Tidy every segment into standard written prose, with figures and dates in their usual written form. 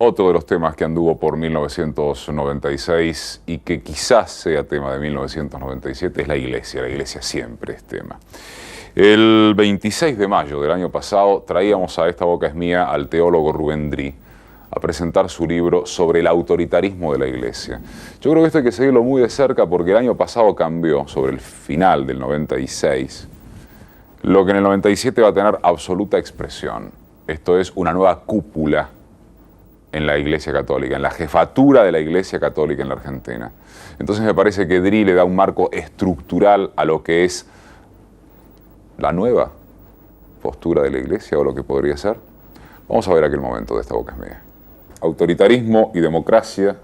Otro de los temas que anduvo por 1996 y que quizás sea tema de 1997 es la Iglesia. La Iglesia siempre es tema. El 26 de mayo del año pasado traíamos a Esta Boca es Mía al teólogo Rubén Drí a presentar su libro sobre el autoritarismo de la Iglesia. Yo creo que esto hay que seguirlo muy de cerca porque el año pasado cambió, sobre el final del 96, lo que en el 97 va a tener absoluta expresión. Esto es una nueva cúpula en la Iglesia Católica, en la jefatura de la Iglesia Católica en la Argentina. Entonces me parece que Drí le da un marco estructural a lo que es la nueva postura de la Iglesia o lo que podría ser. Vamos a ver aquel momento de Esta Boca es Mía. Autoritarismo y democracia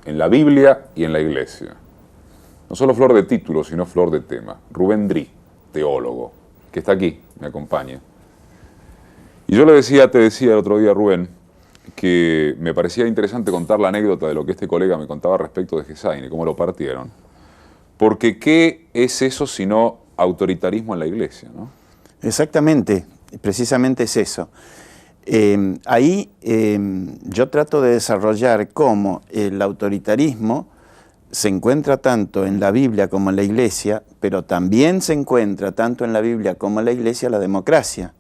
en la Biblia y en la Iglesia. No solo flor de título, sino flor de tema. Rubén Drí, teólogo, que está aquí, me acompaña. Y yo te decía el otro día, Rubén, que me parecía interesante contar la anécdota de lo que este colega me contaba respecto de Hesayne, cómo lo partieron. Porque ¿qué es eso sino autoritarismo en la Iglesia, ¿no? Exactamente, precisamente es eso. Ahí yo trato de desarrollar cómo el autoritarismo se encuentra tanto en la Biblia como en la Iglesia, pero también se encuentra tanto en la Biblia como en la Iglesia la democracia,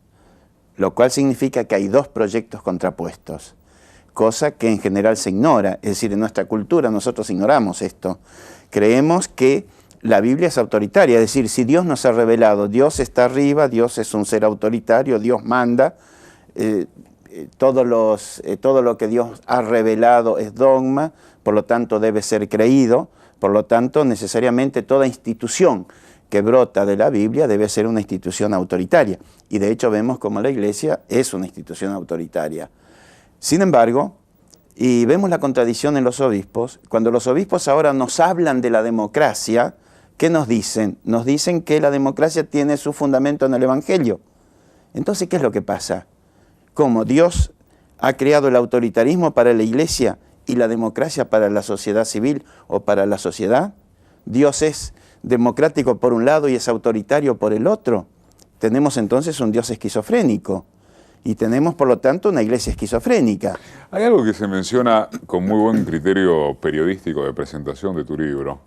lo cual significa que hay dos proyectos contrapuestos, cosa que en general se ignora. Es decir, en nuestra cultura nosotros ignoramos esto. Creemos que la Biblia es autoritaria, es decir, si Dios nos ha revelado, Dios está arriba, Dios es un ser autoritario, Dios manda, todo lo que Dios ha revelado es dogma, por lo tanto debe ser creído, por lo tanto necesariamente toda institución que brota de la Biblia debe ser una institución autoritaria. Y de hecho vemos como la Iglesia es una institución autoritaria. Sin embargo, y vemos la contradicción en los obispos, cuando los obispos ahora nos hablan de la democracia, ¿qué nos dicen? Nos dicen que la democracia tiene su fundamento en el Evangelio. Entonces, ¿qué es lo que pasa? ¿Cómo Dios ha creado el autoritarismo para la Iglesia y la democracia para la sociedad civil o para la sociedad? ¿Dios es democrático por un lado y es autoritario por el otro? Tenemos entonces un Dios esquizofrénico y tenemos por lo tanto una Iglesia esquizofrénica. Hay algo que se menciona con muy buen criterio periodístico de presentación de tu libro,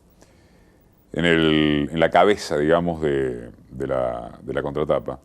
en la cabeza, digamos, de la contratapa.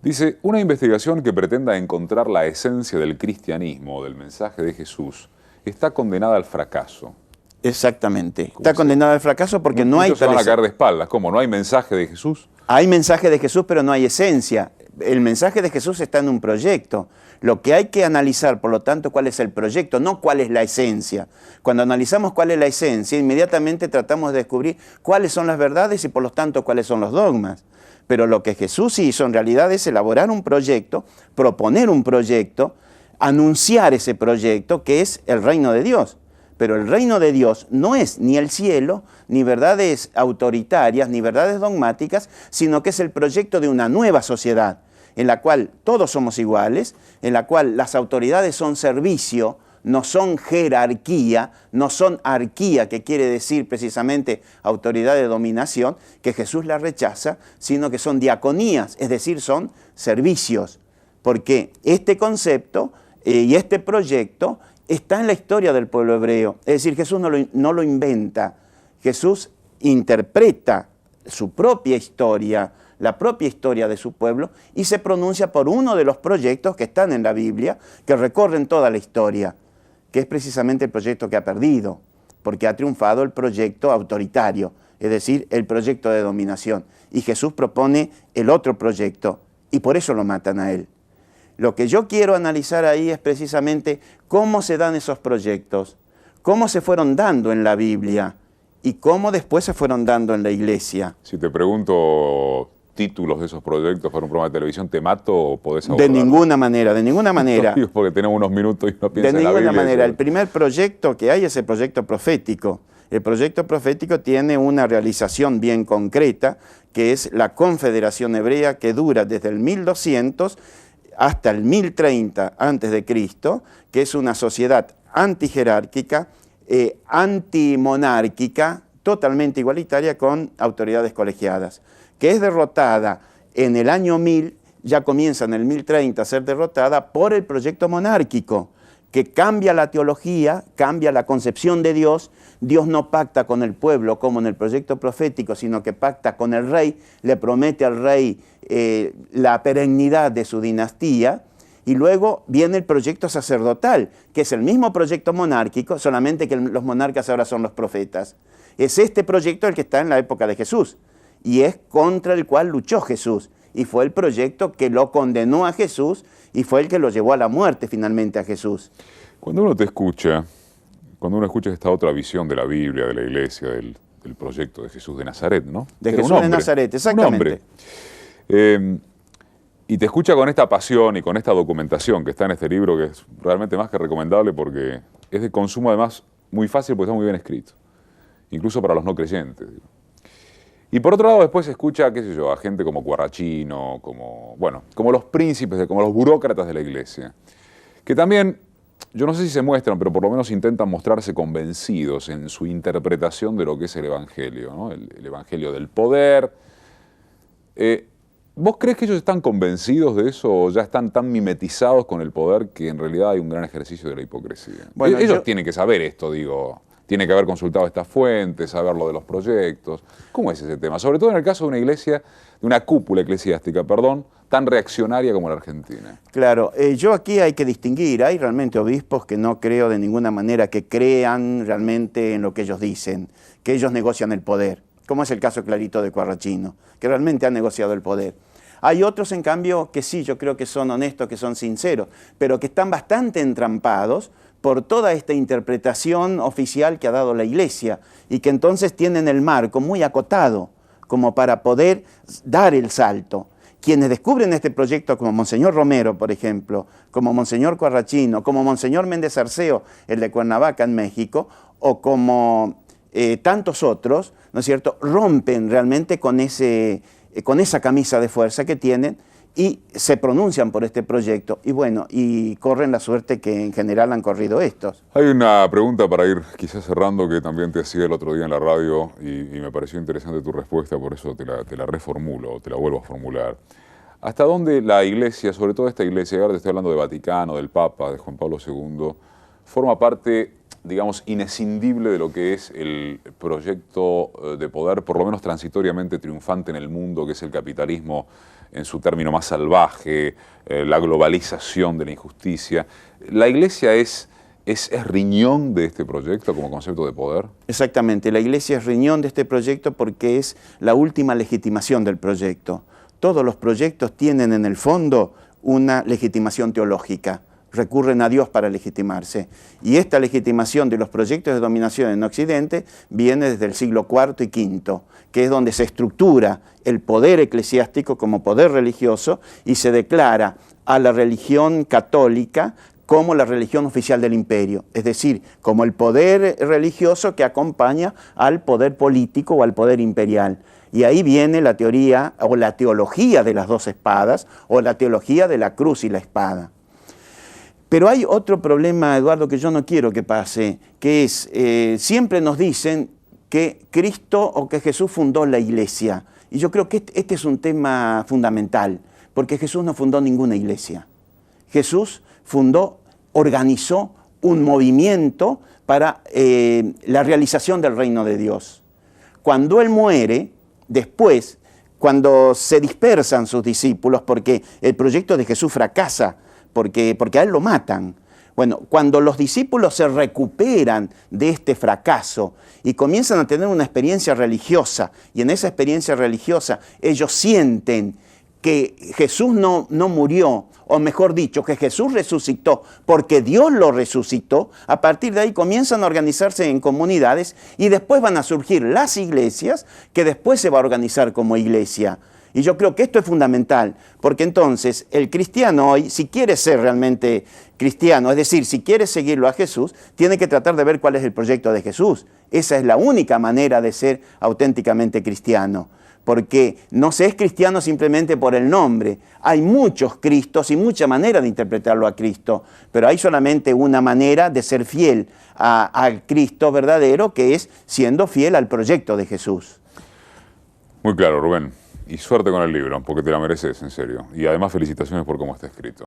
Dice, una investigación que pretenda encontrar la esencia del cristianismo o del mensaje de Jesús está condenada al fracaso. Exactamente. Está condenada al fracaso porque no hay... Muchos se van a caer de espaldas. ¿Cómo? ¿No hay mensaje de Jesús? Hay mensaje de Jesús, pero no hay esencia. El mensaje de Jesús está en un proyecto. Lo que hay que analizar, por lo tanto, cuál es el proyecto, no cuál es la esencia. Cuando analizamos cuál es la esencia, inmediatamente tratamos de descubrir cuáles son las verdades y, por lo tanto, cuáles son los dogmas. Pero lo que Jesús hizo en realidad es elaborar un proyecto, proponer un proyecto, anunciar ese proyecto que es el reino de Dios. Pero el reino de Dios no es ni el cielo, ni verdades autoritarias, ni verdades dogmáticas, sino que es el proyecto de una nueva sociedad, en la cual todos somos iguales, en la cual las autoridades son servicio, no son jerarquía, no son arquía, que quiere decir precisamente autoridad de dominación, que Jesús la rechaza, sino que son diaconías, es decir, son servicios. Porque este concepto y este proyecto está en la historia del pueblo hebreo. Es decir, Jesús no lo inventa. Jesús interpreta su propia historia, la propia historia de su pueblo, y se pronuncia por uno de los proyectos que están en la Biblia, que recorren toda la historia, que es precisamente el proyecto que ha perdido, porque ha triunfado el proyecto autoritario, es decir, el proyecto de dominación. Y Jesús propone el otro proyecto, y por eso lo matan a él. Lo que yo quiero analizar ahí es precisamente cómo se dan esos proyectos, cómo se fueron dando en la Biblia y cómo después se fueron dando en la Iglesia. Si te pregunto títulos de esos proyectos para un programa de televisión, ¿te mato o podés abordarlo? De ninguna manera, de ninguna manera. Porque tenemos unos minutos y no piensa en la Biblia. De ninguna manera. El primer proyecto que hay es el proyecto profético. El proyecto profético tiene una realización bien concreta, que es la Confederación Hebrea, que dura desde el 1200 hasta el 1030 a.C., que es una sociedad antijerárquica, antimonárquica, totalmente igualitaria con autoridades colegiadas, que es derrotada en el año 1000, ya comienza en el 1030 a ser derrotada por el proyecto monárquico, que cambia la teología, cambia la concepción de Dios. Dios no pacta con el pueblo como en el proyecto profético, sino que pacta con el rey, le promete al rey la perennidad de su dinastía, y luego viene el proyecto sacerdotal, que es el mismo proyecto monárquico, solamente que los monarcas ahora son los profetas. Es este proyecto el que está en la época de Jesús, y es contra el cual luchó Jesús, y fue el proyecto que lo condenó a Jesús, y fue el que lo llevó a la muerte finalmente a Jesús. Cuando uno te escucha, cuando uno escucha esta otra visión de la Biblia, de la Iglesia, del proyecto de Jesús de Nazaret, ¿no? De Jesús de Nazaret, exactamente. Y te escucha con esta pasión y con esta documentación que está en este libro, que es realmente más que recomendable porque es de consumo además muy fácil porque está muy bien escrito, incluso para los no creyentes. Digo. Y por otro lado después se escucha, qué sé yo, a gente como Quarrachino, como los príncipes, como los burócratas de la Iglesia, que también, yo no sé si se muestran, pero por lo menos intentan mostrarse convencidos en su interpretación de lo que es el Evangelio, ¿no? El Evangelio del poder. ¿Vos crees que ellos están convencidos de eso o ya están tan mimetizados con el poder que en realidad hay un gran ejercicio de la hipocresía? Bueno, ellos tienen que saber esto, digo, tienen que haber consultado estas fuentes, saber lo de los proyectos. ¿Cómo es ese tema? Sobre todo en el caso de una iglesia, de una cúpula eclesiástica, perdón, tan reaccionaria como la Argentina. Claro, yo aquí hay que distinguir, hay realmente obispos que no creo de ninguna manera que crean realmente en lo que ellos dicen, que ellos negocian el poder, como es el caso clarito de Quarrachino, que realmente han negociado el poder. Hay otros, en cambio, que sí, yo creo que son honestos, que son sinceros, pero que están bastante entrampados por toda esta interpretación oficial que ha dado la Iglesia y que entonces tienen el marco muy acotado como para poder dar el salto. Quienes descubren este proyecto, como Monseñor Romero, por ejemplo, como Monseñor Quarrachino, como Monseñor Méndez Arceo, el de Cuernavaca en México, o como tantos otros, ¿no es cierto?, rompen realmente con esa camisa de fuerza que tienen y se pronuncian por este proyecto y bueno, y corren la suerte que en general han corrido estos. Hay una pregunta para ir quizás cerrando que también te hacía el otro día en la radio y me pareció interesante tu respuesta, por eso te la reformulo, te la vuelvo a formular. ¿Hasta dónde la Iglesia, sobre todo esta Iglesia, ahora te estoy hablando de Vaticano, del Papa, de Juan Pablo II, forma parte, digamos, inescindible de lo que es el proyecto de poder, por lo menos transitoriamente triunfante en el mundo, que es el capitalismo en su término más salvaje, la globalización de la injusticia? ¿La Iglesia es riñón de este proyecto como concepto de poder? Exactamente, la Iglesia es riñón de este proyecto porque es la última legitimación del proyecto. Todos los proyectos tienen en el fondo una legitimación teológica. Recurren a Dios para legitimarse. Y esta legitimación de los proyectos de dominación en Occidente viene desde el siglo IV y V, que es donde se estructura el poder eclesiástico como poder religioso y se declara a la religión católica como la religión oficial del imperio, es decir, como el poder religioso que acompaña al poder político o al poder imperial. Y ahí viene la teoría o la teología de las dos espadas o la teología de la cruz y la espada. Pero hay otro problema, Eduardo, que yo no quiero que pase, que es, siempre nos dicen que Cristo o que Jesús fundó la iglesia. Y yo creo que este es un tema fundamental, porque Jesús no fundó ninguna iglesia. Jesús organizó un movimiento para la realización del reino de Dios. Cuando Él muere, después, cuando se dispersan sus discípulos, porque el proyecto de Jesús fracasa, porque a Él lo matan. Bueno, cuando los discípulos se recuperan de este fracaso y comienzan a tener una experiencia religiosa, y en esa experiencia religiosa ellos sienten que Jesús no murió, o mejor dicho, que Jesús resucitó porque Dios lo resucitó, a partir de ahí comienzan a organizarse en comunidades y después van a surgir las iglesias, que después se va a organizar como iglesia. Y yo creo que esto es fundamental, porque entonces el cristiano hoy, si quiere ser realmente cristiano, es decir, si quiere seguirlo a Jesús, tiene que tratar de ver cuál es el proyecto de Jesús. Esa es la única manera de ser auténticamente cristiano, porque no se es cristiano simplemente por el nombre. Hay muchos Cristos y mucha manera de interpretarlo a Cristo, pero hay solamente una manera de ser fiel al Cristo verdadero, que es siendo fiel al proyecto de Jesús. Muy claro, Rubén. Y suerte con el libro, porque te la mereces, en serio. Y además felicitaciones por cómo está escrito.